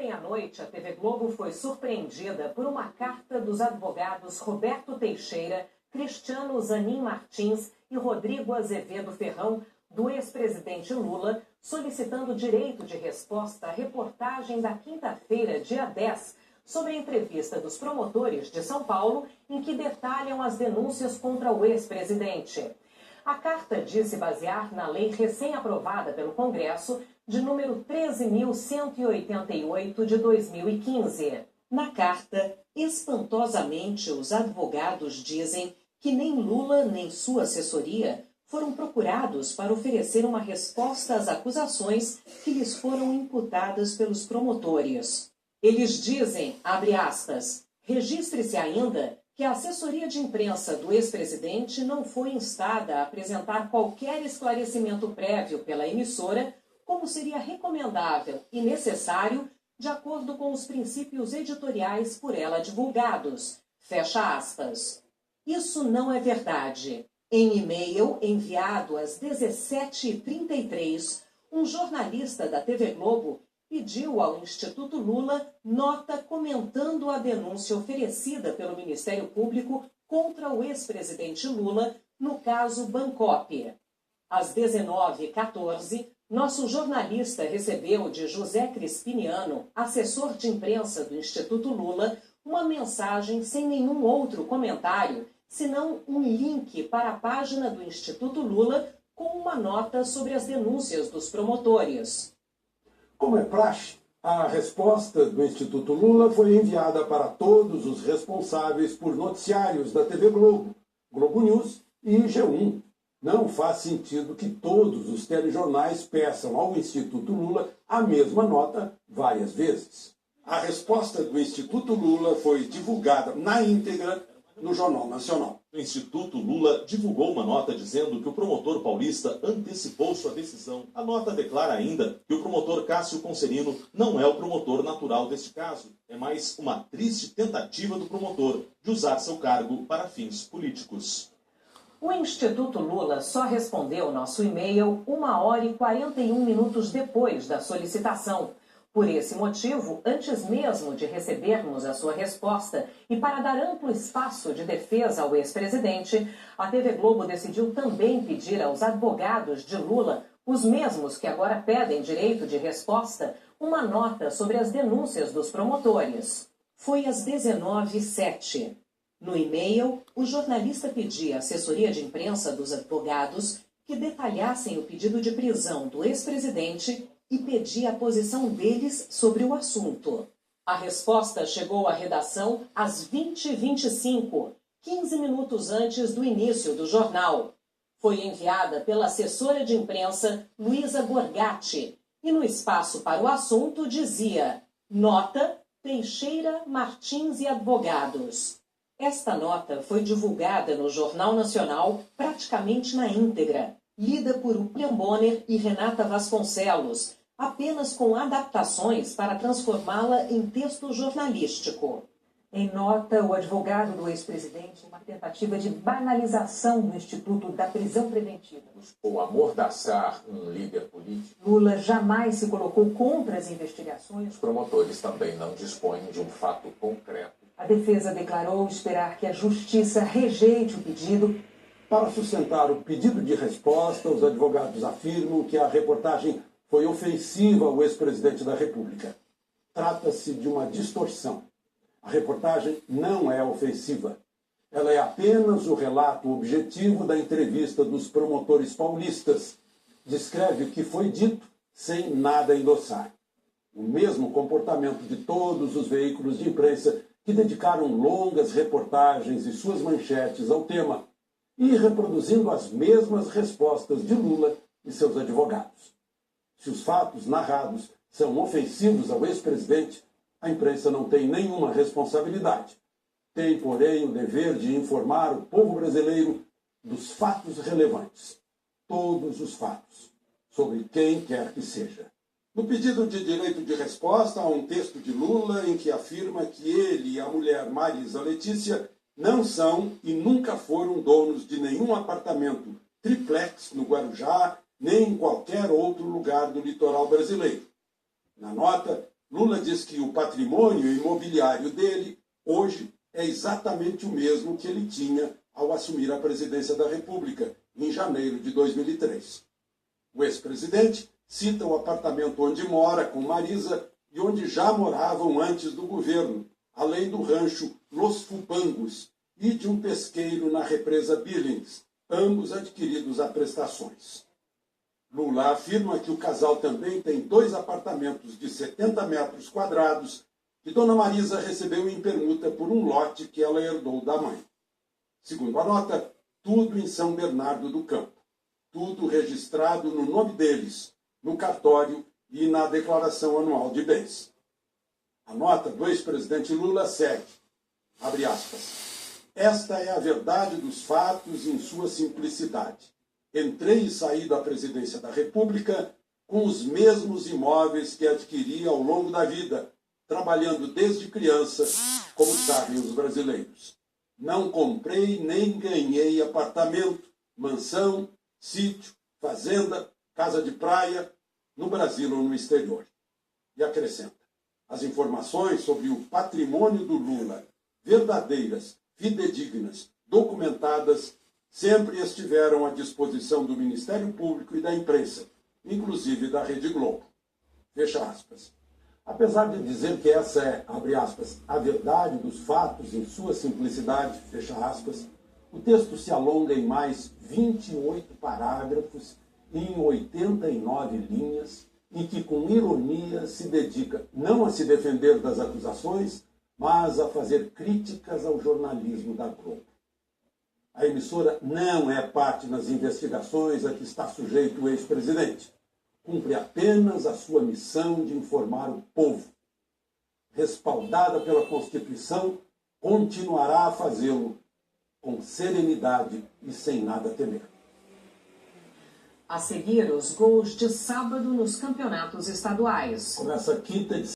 Ontem à noite, a TV Globo foi surpreendida por uma carta dos advogados Roberto Teixeira, Cristiano Zanin Martins e Rodrigo Azevedo Ferrão, do ex-presidente Lula, solicitando direito de resposta à reportagem da quinta-feira, dia 10, sobre a entrevista dos promotores de São Paulo, em que detalham as denúncias contra o ex-presidente. A carta diz se basear na lei recém-aprovada pelo Congresso, de número 13.188 de 2015. Na carta, espantosamente, os advogados dizem que nem Lula nem sua assessoria foram procurados para oferecer uma resposta às acusações que lhes foram imputadas pelos promotores. Eles dizem, abre aspas, registre-se ainda que a assessoria de imprensa do ex-presidente não foi instada a apresentar qualquer esclarecimento prévio pela emissora, como seria recomendável e necessário, de acordo com os princípios editoriais por ela divulgados. Fecha aspas. Isso não é verdade. Em e-mail enviado às 17h33, um jornalista da TV Globo pediu ao Instituto Lula nota comentando a denúncia oferecida pelo Ministério Público contra o ex-presidente Lula no caso Bancop. Às 19h14, nosso jornalista recebeu de José Crispiniano, assessor de imprensa do Instituto Lula, uma mensagem sem nenhum outro comentário, senão um link para a página do Instituto Lula com uma nota sobre as denúncias dos promotores. Como é praxe, a resposta do Instituto Lula foi enviada para todos os responsáveis por noticiários da TV Globo, Globo News e G1. Não faz sentido que todos os telejornais peçam ao Instituto Lula a mesma nota várias vezes. A resposta do Instituto Lula foi divulgada na íntegra no Jornal Nacional. O Instituto Lula divulgou uma nota dizendo que o promotor paulista antecipou sua decisão. A nota declara ainda que o promotor Cássio Conserino não é o promotor natural deste caso. É mais uma triste tentativa do promotor de usar seu cargo para fins políticos. O Instituto Lula só respondeu nosso e-mail 1h41 depois da solicitação. Por esse motivo, antes mesmo de recebermos a sua resposta e para dar amplo espaço de defesa ao ex-presidente, a TV Globo decidiu também pedir aos advogados de Lula, os mesmos que agora pedem direito de resposta, uma nota sobre as denúncias dos promotores. Foi às 19h07. No e-mail, o jornalista pedia à assessoria de imprensa dos advogados que detalhassem o pedido de prisão do ex-presidente e pedia a posição deles sobre o assunto. A resposta chegou à redação às 20h25, 15 minutos antes do início do jornal. Foi enviada pela assessora de imprensa Luísa Gorgatti e no espaço para o assunto dizia nota Teixeira, Martins e Advogados. Esta nota foi divulgada no Jornal Nacional praticamente na íntegra, lida por William Bonner e Renata Vasconcelos, apenas com adaptações para transformá-la em texto jornalístico. Em nota, o advogado do ex-presidente, uma tentativa de banalização do Instituto da Prisão Preventiva. Ou amordaçar um líder político. Lula jamais se colocou contra as investigações. Os promotores também não dispõem de um fato concreto. A defesa declarou esperar que a Justiça rejeite o pedido. Para sustentar o pedido de resposta, os advogados afirmam que a reportagem foi ofensiva ao ex-presidente da República. Trata-se de uma distorção. A reportagem não é ofensiva. Ela é apenas o relato objetivo da entrevista dos promotores paulistas. Descreve o que foi dito sem nada endossar. O mesmo comportamento de todos os veículos de imprensa que dedicaram longas reportagens e suas manchetes ao tema e reproduzindo as mesmas respostas de Lula e seus advogados. Se os fatos narrados são ofensivos ao ex-presidente, a imprensa não tem nenhuma responsabilidade. Tem, porém, o dever de informar o povo brasileiro dos fatos relevantes. Todos os fatos, sobre quem quer que seja. No pedido de direito de resposta, há um texto de Lula em que afirma que ele e a mulher Marisa Letícia não são e nunca foram donos de nenhum apartamento triplex no Guarujá, nem em qualquer outro lugar do litoral brasileiro. Na nota, Lula diz que o patrimônio imobiliário dele, hoje, é exatamente o mesmo que ele tinha ao assumir a presidência da República, em janeiro de 2003. O ex-presidente cita o apartamento onde mora com Marisa e onde já moravam antes do governo, além do rancho Los Fupangos e de um pesqueiro na represa Billings, ambos adquiridos a prestações. Lula afirma que o casal também tem 2 apartamentos de 70 metros quadrados que Dona Marisa recebeu em permuta por um lote que ela herdou da mãe. Segundo a nota, tudo em São Bernardo do Campo. Tudo registrado no nome deles, no cartório e na declaração anual de bens. A nota do ex-presidente Lula segue, abre aspas, esta é a verdade dos fatos em sua simplicidade. Entrei e saí da presidência da República com os mesmos imóveis que adquiri ao longo da vida, trabalhando desde criança, como sabem os brasileiros. Não comprei nem ganhei apartamento, mansão, sítio, fazenda, casa de praia, no Brasil ou no exterior. E acrescenta, as informações sobre o patrimônio do Lula, verdadeiras, fidedignas, documentadas, sempre estiveram à disposição do Ministério Público e da imprensa, inclusive da Rede Globo. Fecha aspas. Apesar de dizer que essa é, abre aspas, a verdade dos fatos em sua simplicidade, fecha aspas, o texto se alonga em mais 28 parágrafos em 89 linhas, em que com ironia se dedica não a se defender das acusações, mas a fazer críticas ao jornalismo da Globo. A emissora não é parte nas investigações a que está sujeito o ex-presidente. Cumpre apenas a sua missão de informar o povo. Respaldada pela Constituição, continuará a fazê-lo com serenidade e sem nada a temer. A seguir, os gols de sábado nos campeonatos estaduais. Começa a quinta edição